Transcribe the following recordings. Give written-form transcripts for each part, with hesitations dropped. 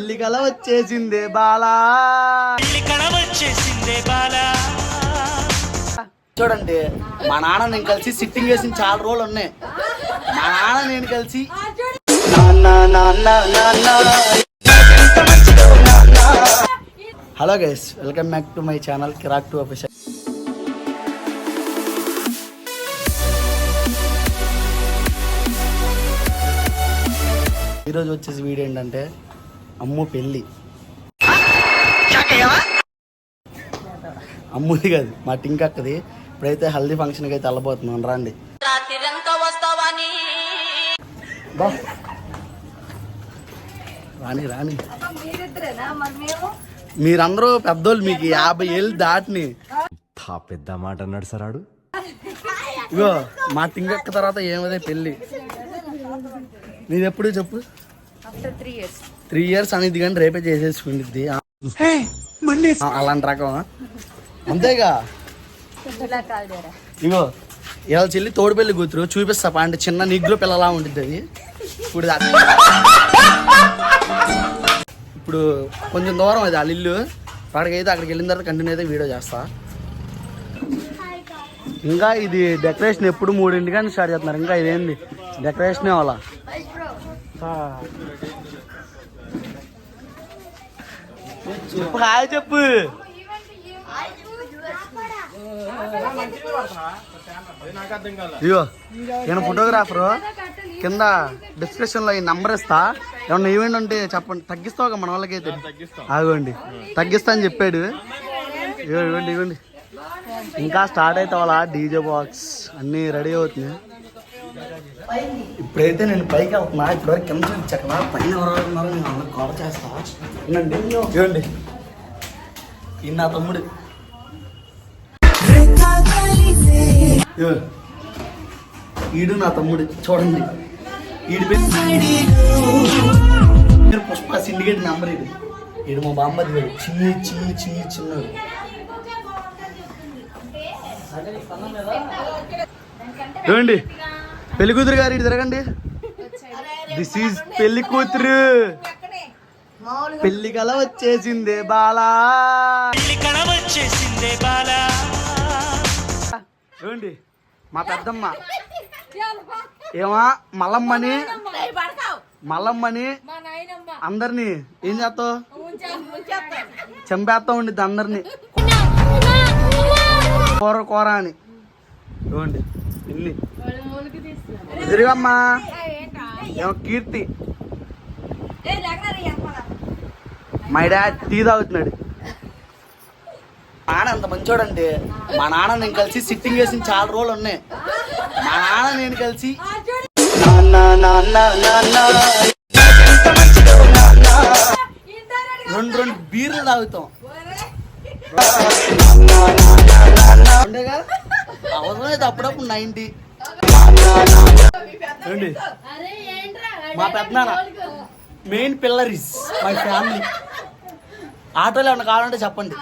పెళ్లి కల వచ్చేసిందే బాలా, చూడండి మా నాన్న నేను కలిసి సిట్టింగ్ వేసిన చాలా రోజులు ఉన్నాయి. మా నాన్న నేను కలిసి hello guys, welcome back to my channel Kirrak 2 official. ఈరోజు వచ్చేసి వీడియో ఏంటంటే అమ్ము పెళ్ళి. అమ్ముది కాదు, మా టింకక్కది. ఇప్పుడైతే హల్దీ ఫంక్షన్కి అయితే వెళ్ళబోతున్నాను, రండి. రాని రాని మీరందరూ పెద్దోళ్ళు, మీకు 50 ఏళ్ళు దాటిని. పెద్ద మాట అన్నాడు సరాడు. ఇగో మా టింకక్క తర్వాత ఏమదే పెళ్ళి. నీది ఎప్పుడు చెప్పు? 3 years అనేది కానీ రేపే చేసేసుకుంటుంది అలాంటి రకం. అంతేగా. ఇగో ఇవాళ చెల్లి తోడు పెళ్లి కూతురు చూపిస్తా అంటే చిన్న నిగ్రో పిల్లలా ఉంటుంది అది. ఇప్పుడు కొంచెం దూరం అది వాళ్ళ ఇల్లు. అక్కడికైతే అక్కడికి వెళ్ళిన తర్వాత కంటిన్యూ అయితే వీడియో చేస్తా. ఇంకా ఇది డెకరేషన్ ఎప్పుడు 3 కానీ స్టార్ట్ చేస్తున్నారు. ఇంకా ఇదేంది డెకరేషనే వాళ్ళ. చెప్పు హాయ్ చెప్పు. ఇగో నేను ఫోటోగ్రాఫరు. కింద డిస్క్రిప్షన్ లో ఈ నంబర్ ఇస్తా. ఏమన్నా ఈవెంట్ ఉంటే చెప్పండి. తగ్గిస్తావు మన వాళ్ళకైతే. ఆగోండి తగ్గిస్తా అని చెప్పాడు. ఇవ్వండి ఇవ్వండి. ఇంకా స్టార్ట్ అయితే వాళ్ళ డీజే బాక్స్ అన్నీ రెడీ అవుతున్నాయి. ఇప్పుడైతే నేను పైకి వెళ్తున్నా. ఇప్పటివరకు కింద చూపించక్కడ పైన ఎవరున్నారో నేను అందరికి కాల్ చేస్తా. వినండి ఇవ్వండి. ఈ నా తమ్ముడు. ఈడు నా తమ్ముడు చూడండి. ఈడు పుష్ప సిండికేట్ నెంబర్. ఇది ఈడు మా బామ్మది. చిన్ని చిన్ని చిన్ని చిన్నడు. ఏమండి పెళ్లి కూతురు గారు ఇటు తిరగండి. దిస్ ఈజ్ పెళ్లి కూతురు. పెళ్లి కల వచ్చేసిందే బాలా. ఏమండి మా పెద్దమ్మ ఏమా మల్లమ్మని అందరినీ ఏం చేస్తావు? చంపేస్తా ఉండిద్ది అందరినీ కూర అని. ఇవ్వండి ఇల్లి ఎదురుగమ్మా. ఏమో కీర్తి. మై డాడ్ టీ తాగుతున్నాడు. నాన్న అంత మంచోడండి. మా నాన్న నేను కలిసి సిట్టింగ్ వేసిన చాలా రోజులు ఉన్నాయి. మా నాన్న నేను కలిసి 2 బీర్లు తాగుతాం. ఉండేగా అవసరమైతే అప్పుడప్పుడు 90. మా పెద్దనాన్న main pillar is my family. ఆటోలో ఏమన్నా కావాలంటే చెప్పండి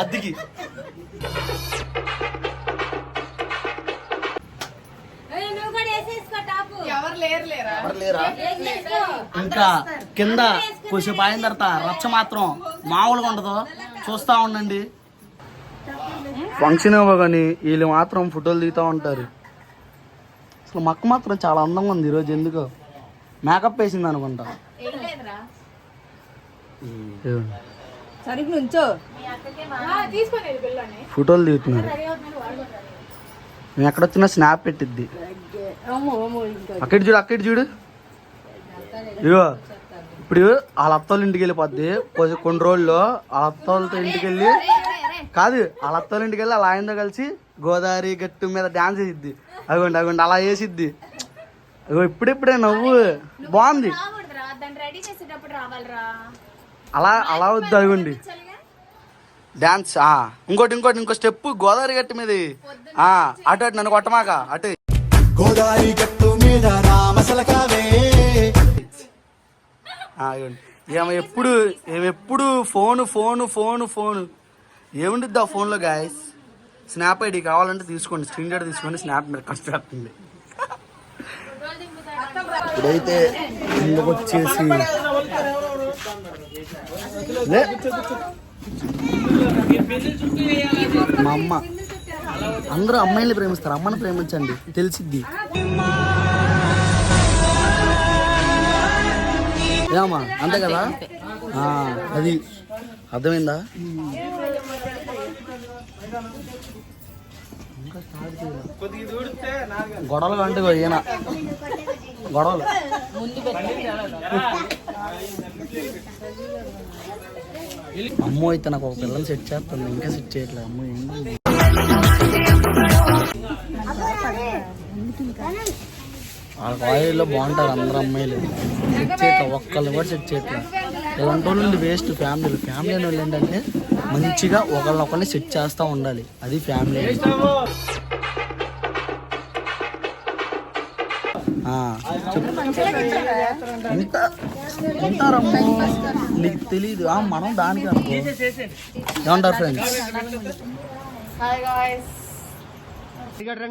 అద్దెకి. లేరా? ఇంకా కింద కొంచెం అయిన తర్వాత రచ్చ మాత్రం మామూలుగా ఉండదు. చూస్తా ఉండండి. ఫంక్షన్ ఏమో కానీ వీళ్ళు మాత్రం ఫోటోలు దిగుతూ ఉంటారు. అసలు మక్క మాత్రం చాలా అందంగా ఉంది ఈరోజు. ఎందుకో మేకప్ వేసింది అనుకుంటా. ఫోటోలు దిగుతున్నారు. నేను ఎక్కడొచ్చినా స్నాప్ పెట్టిద్ది. అక్కడ చూడు. ఇగో ఇప్పుడు వాళ్ళ అత్తోళ్ళ ఇంటికి వెళ్ళిపోద్ది. కొన్ని రోజుల్లో వాళ్ళ అత్తోళ్ళతో ఇంటికి వెళ్ళి కాదు వాళ్ళ అత్తోళ్ళ ఇంటికి వెళ్ళి వాళ్ళ ఆయనతో కలిసి గోదావరి గట్టు మీద డాన్స్ వేసిద్ది. అగోండి అలా వేసిద్ది. అగో ఇప్పుడిప్పుడే నవ్వు బాగుంది. అలా వద్దు. అదిగోండి డాన్స్. ఇంకో స్టెప్ గోదావరి గట్టు మీద. అటు నన్ను కొట్టమాక. అటు గోదావరి గట్టు మీద ఎప్పుడు ఫోను ఏముండిద్ది ఆ ఫోన్లో గాయస్. స్నాప్ ఐడి కావాలంటే తీసుకోండి. స్క్రీన్ షాట్ తీసుకోండి. స్నాప్ మీరు కష్టపడుతుంది. ఇప్పుడైతే వచ్చేసి లే. మా అమ్మ అందరూ అమ్మాయిని ప్రేమిస్తారు, అమ్మని ప్రేమించండి తెలిసిద్ది. ఏమమ్మా అంతే కదా, అది అర్థమైందా? గొడవలు అంటే ఈయన గొడవలు. అమ్మో అయితే నాకు ఒక పిల్లలు సెట్ చేస్తాను, ఇంకా సెట్ చేయట్లేదు. అమ్మో ఏంటి వాళ్ళ కాలేజీలో బాగుంటారు అందరు అమ్మాయిలు, సెట్ చేయట్లేదు, ఒక్కళ్ళు కూడా సెట్ చేయట్లేదు. ఇలాంటి వాళ్ళు వేస్ట్. ఫ్యామిలీ అని వాళ్ళు ఏంటంటే మంచిగా ఒకళ్ళొకరిని సెట్ చేస్తూ ఉండాలి, అది ఫ్యామిలీ. ఉంటారమ్మో నీకు తెలీదు, మనం దానికి అనుకో. ఏమంటారు ఫ్రెండ్స్?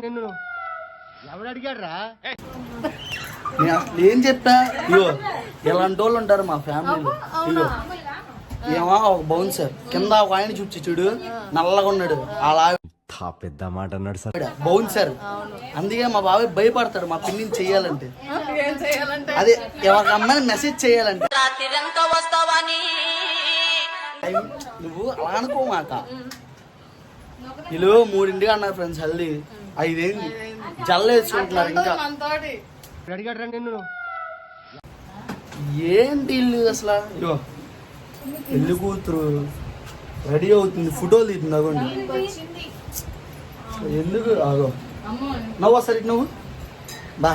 నేను అసలు ఏం చెప్పా? ఇగో ఇలాంటి వాళ్ళు ఉంటారు మా ఫ్యామిలీలో. ఇగో ఏమో ఒక బౌన్సర్ కింద ఒక ఆయన చూచి చూడు, నల్లగా ఉన్నాడు, అలా పెద్ద మాట అన్నాడు సార్. బౌన్సర్. అందుకే మా బాబాయ్ భయపడతాడు మా పిన్నిని చెయ్యాలంటే. అదే ఒక అమ్మాయిని మెసేజ్ చేయాలంటే నువ్వు అలా అనుకోమాక. వీళ్ళు 3 అన్నారు ఫ్రెండ్స్, హెల్దీ 5 ఏంది జల్ల వేసుకుంటున్నారు. ఇంకా ఏంటి ఇల్లు అసలు? ఇగో పెళ్లి కూతురు రెడీ అవుతుంది, ఫోటోలు తీస్తుంది. అగోండి ఎందుకు ఆగో నవ్వు సరే నువ్వు బా.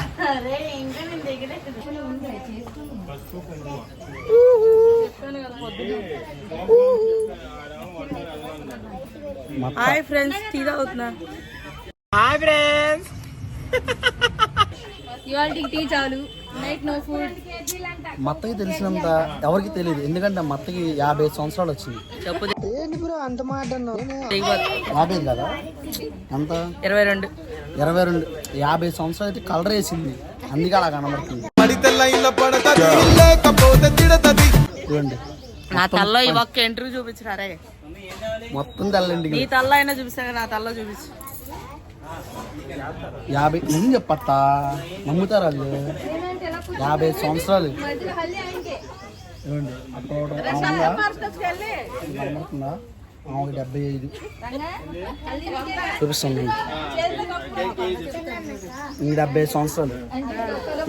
హాయ్ ఫ్రెండ్స్, టీ తాగుతున్నా. హాయ్ ఫ్రెండ్స్, ఇవాళకి టీ చాలు, నైట్ నో ఫుడ్. మత్తకి తెలిసినంత ఎవరికి తెలియదు, ఎందుకంటే మత్తకి 55 సంవత్సరాలు వచ్చింది. చెప్పు అంత మాట 50 కదా, ఎంత 22. 50 సంవత్సరాలు అయితే కలర్ వేసింది, అందుకే అలా కనబడుతుంది. చూడండి నా తల్లో ఈ ఒక్క ఎంట్రీ చూపించరారే, మొత్తం తెల్లండి. నీ తల్ల అయినా చూపిస్తా, నా తల్ల చూపించు. 50 ఏం చెప్పట్టా నమ్ముతారు వాళ్ళు. 50 సంవత్సరాలు ఏమండి అప్పుడు కనబడుతుందా? 75 చూపిస్తాను. ఈ 70 సంవత్సరాలు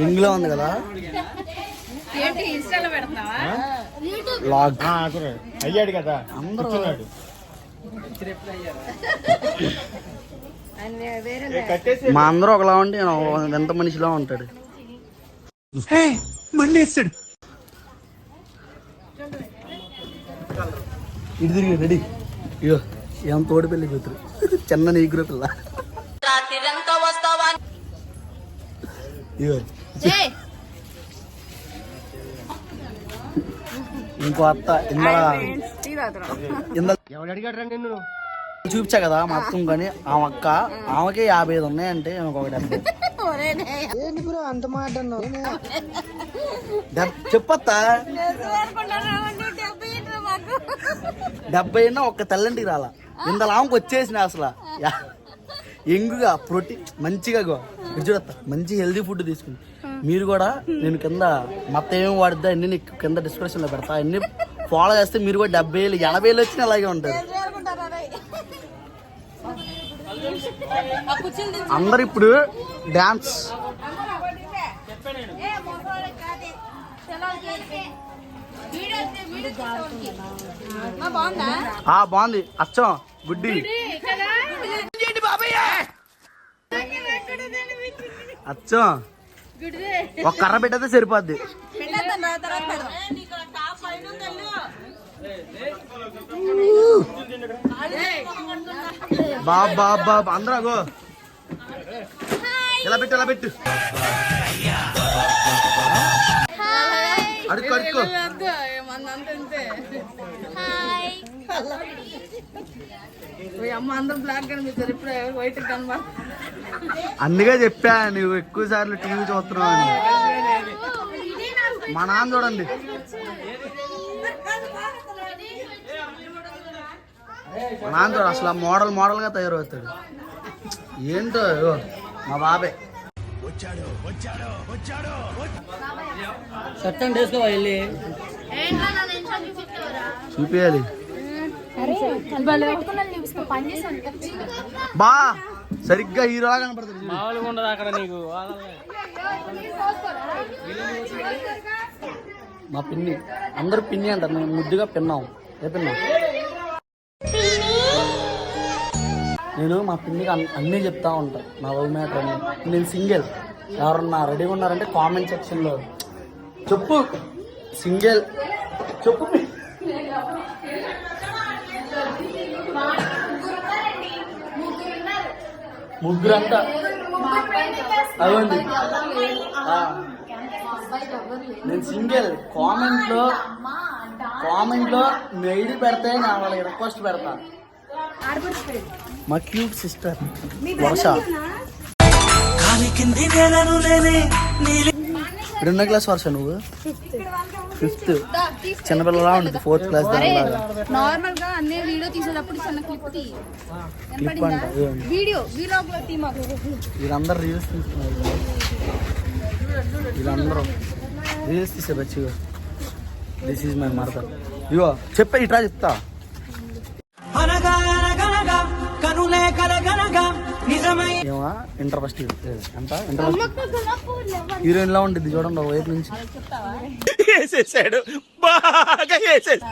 ఇంగ్లో ఉంది కదా. అయ్యాడు కదా అందరూ మా అందరూ ఒకలా ఉంటే ఎంత మనిషిలా ఉంటాడు. ఇటు తిరిగి రెడీ. ఇగో ఏం తోడు పెళ్లి కూతురు, చిన్న నీగురు పిల్ల. ఇగో ఇంకో అత్త చూపించా కదా మా అత్తం. కానీ ఆమె అక్క, ఆమెకే 55 ఉన్నాయంటే ఒక 70. అంత మాట చెప్పత్తా. 70 అయినా ఒక్క తల్లంటికి రాలా, ఇంత లాంకి వచ్చేసిన అసలు. ఎంగుగా ప్రోటీన్ మంచిగా చూడత్తా, మంచి హెల్దీ ఫుడ్ తీసుకుని మీరు కూడా. నేను కింద మొత్తం ఏమేమి వాడిద్దా అన్ని నీకు కింద డిస్క్రిప్షన్లో పెడతా, అన్ని ఫాలో చేస్తే మీరు కూడా 70 80 వచ్చినా అలాగే ఉంటారు. అందరు ఇప్పుడు డాన్స్ బాగుంది. అచ్చం గుడ్డి అచ్చం ఒక కర్ర పెట్టయితే సరిపోద్ది. బాబా అందరూ అగో ఇలా పెట్టు, ఇలా పెట్టు, అడుక్కో అడుక్కో. అందుకే చెప్పా నువ్వు ఎక్కువ సార్లు టీవీ చూస్తున్నావు అని. మా నాన్న చూడండి మా నాన్న అసలు మోడల్గా తయారవుతాడు. ఏంటో ఇగో మా బాబాయ్ సత్తం వేసుకోవా వెళ్ళి చూపించాలి బా సరిగ్గా హీరోలా కనపడుతుంది. మామూలుగా ఉండదు అక్కడ నీకు. మా పిన్ని అందరూ పిన్ని అంటారు, మేము ముద్దుగా పిన్నాం. ఏ పిన్నాం? నేను మా పిన్నికి అన్నీ చెప్తా ఉంటాను నా లవ్ మ్యాటర్ అని. నేను సింగిల్, ఎవరన్నా రెడీగా ఉన్నారంటే కామెంట్ సెక్షన్లో చెప్పు సింగిల్ చెప్పు. ముగ్గురంతా అవ్వండి. నేను సింగిల్. కామెంట్లో మెయిల్ పెడితే నా వాళ్ళకి రిక్వెస్ట్ పెడతా. మా క్యూట్ సిస్టర్ వర్ష. 2వ క్లాస్ వర్ష, నువ్వు 5th. చిన్నపిల్లలా ఉంటుంది 4th క్లాస్ దానిలాగా. నార్మల్ గా అన్నీ వీడియో తీసేటప్పుడు చిన్న క్లిప్ క్లిప్ అంట. వీళ్ళందరూ రీల్స్ తీస్తున్నారు. వీళ్ళందరూ రీల్స్ తీసే బచ్చిగా. This is my mother. ఇగో చెప్పే ఇట్లా చెప్తా. ఏమా ఇంటర్ ఫస్ట్ ఎంత హీరోయిన్ లా ఉంటుంది చూడండి వైపు నుంచి. వేసేసాడు బాగా వేసేసాడు.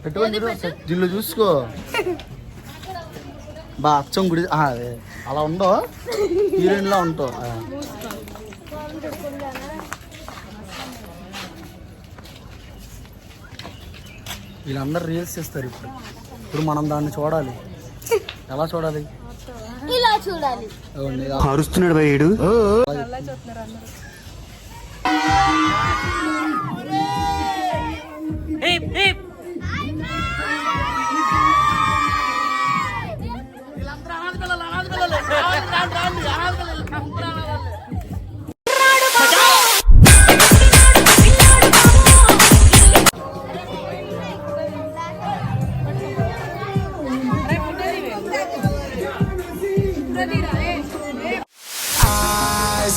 పెట్టుకొని జిల్లు చూసుకో బా అచ్చం గుడి అలా ఉండవు, హీరోయిన్ లా ఉంటావు. వీళ్ళందరూ రీల్స్ చేస్తారు ఇప్పుడు మనం దాన్ని చూడాలి. ఎలా చూడాలి? ఇలా చూడాలి. అరుస్తున్నాడు భయ్యుడు.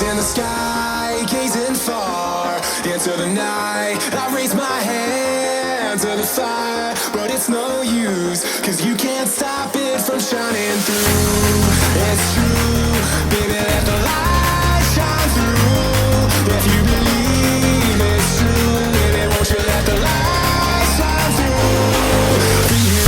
In the sky, gazing far into the night, I raise my hand to the fire, but it's no use, 'cause you can't stop it from shining through. It's true, baby, let the light shine through. If you believe it's true, baby, won't you let the light shine through for you.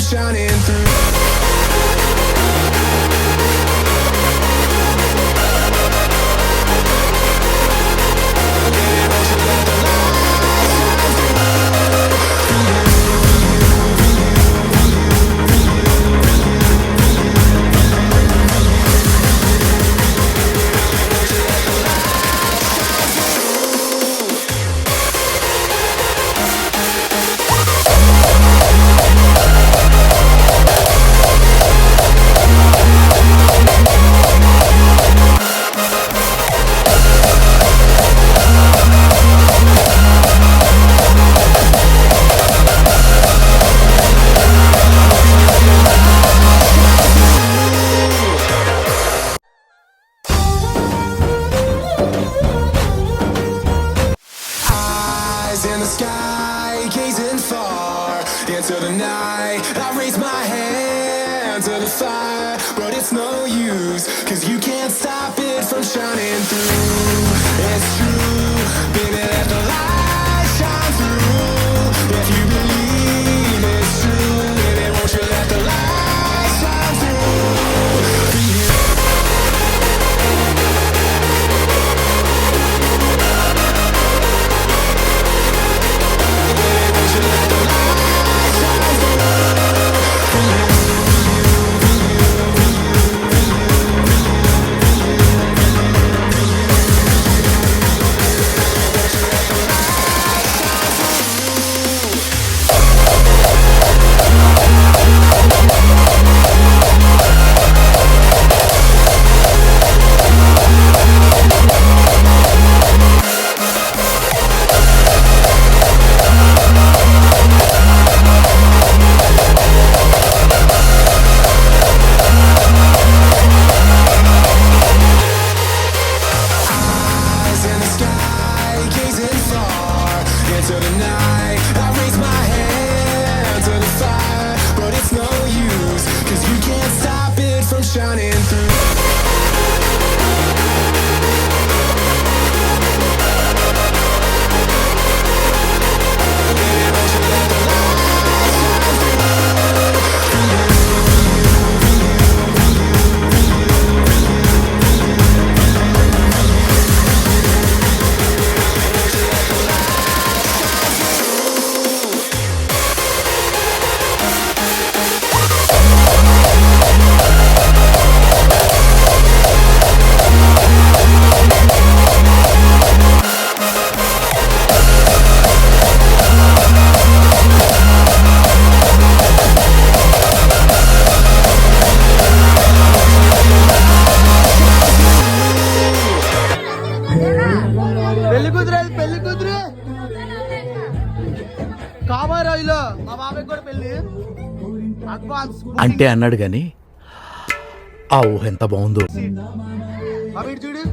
Shining through. Into the night, I raise my hand to the fire, but it's no use, cause you can't stop it from shining through. It's true, baby, let the light shine through. If you believe it's true, baby, won't you let the light shine through for you? Shining through. పెళ్లి కూతురు పెళ్లి కూతురు కాబోయే మా బాబాయ్ కూడా పెళ్లి advance అంటే అన్నాడు గాని ఆ ఊహ ఎంత బాగుందో. బాబు ఇటు చూడు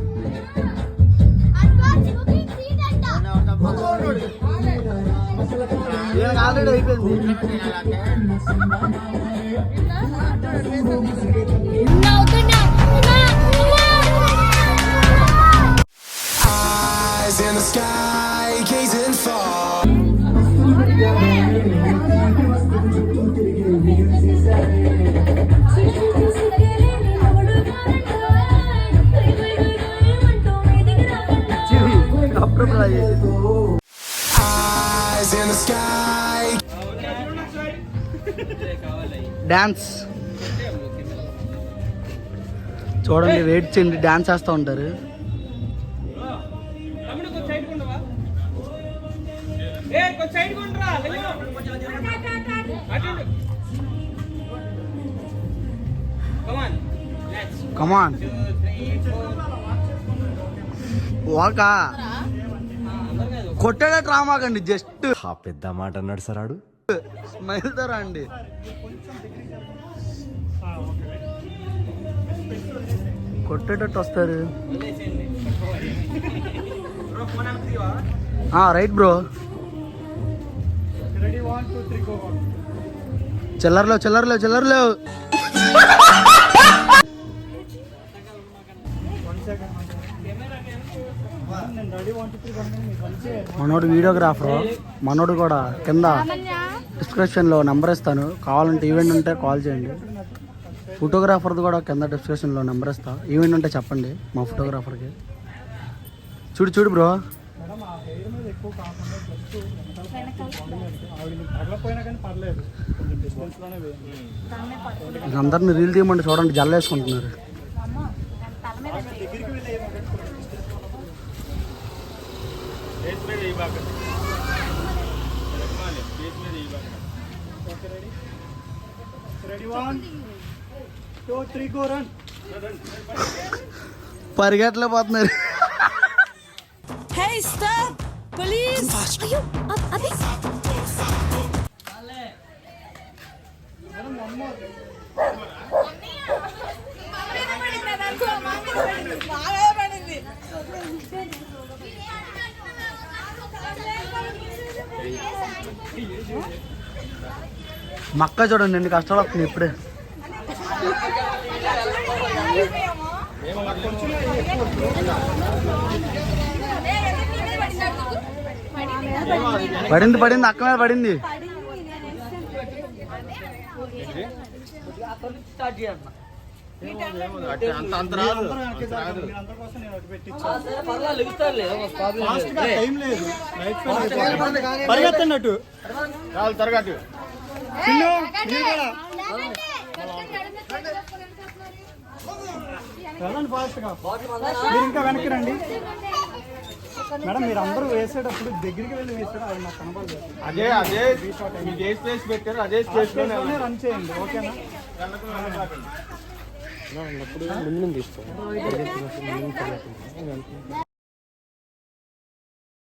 ఆల్రెడీ అయిపోయింది. Eyes in the sky, gazing far. Eyes in the sky. Dance చూడండి, వెయిట్ చేయండి, డాన్స్ చేస్తూ ఉంటారు. కమాన్ ఒక కొట్టడే డ్రామాకండి, జస్ట్ పెద్ద మాట అన్నాడు సార్ ఆడు. స్మైల్ తో రండి. కొట్టేటట్టు వస్తారు. Right bro. చిల్లర్లో చిల్లర్లో చిల్లర్లో మనోడు వీడియోగ్రాఫర్, మనోడు కూడా కింద డిస్క్రిప్షన్లో నెంబర్ ఇస్తాను, కావాలంటే ఈవెంట్ ఉంటే కాల్ చేయండి. ఫోటోగ్రాఫర్ది కూడా కింద డిస్క్రిప్షన్లో నెంబర్ ఇస్తా, ఈవెంట్ ఉంటే చెప్పండి మా ఫోటోగ్రాఫర్కి. చూడు చూడు బ్రో, అందరిని రీల్ తీయమంటే చూడండి జల్ల వేసుకుంటున్నారు. పరిగెట్లే పోతున్నారు. Hey, stop! Please! అయ్యో అభి మక్క చూడండి ఎన్ని కష్టాలు వస్తుంది ఇప్పుడే. పడింది పడింది అక్క మీద పడింది. పరిగెత్తన్నట్టు తరగతి వెళ్ళండి ఫాస్ట్గా. మీరు ఇంకా వెనక్కి రండి మేడం. మీరు అందరూ వేసేటప్పుడు దగ్గరికి వెళ్ళి వేసారు, అది నాకు కనబడలేదు. అదే అదే మీకు ఏ స్పేస్ పెట్టారు అదే స్పేస్ లోనే రన్ చేయండి, ఓకేనా? ముందు తీసుకోండి.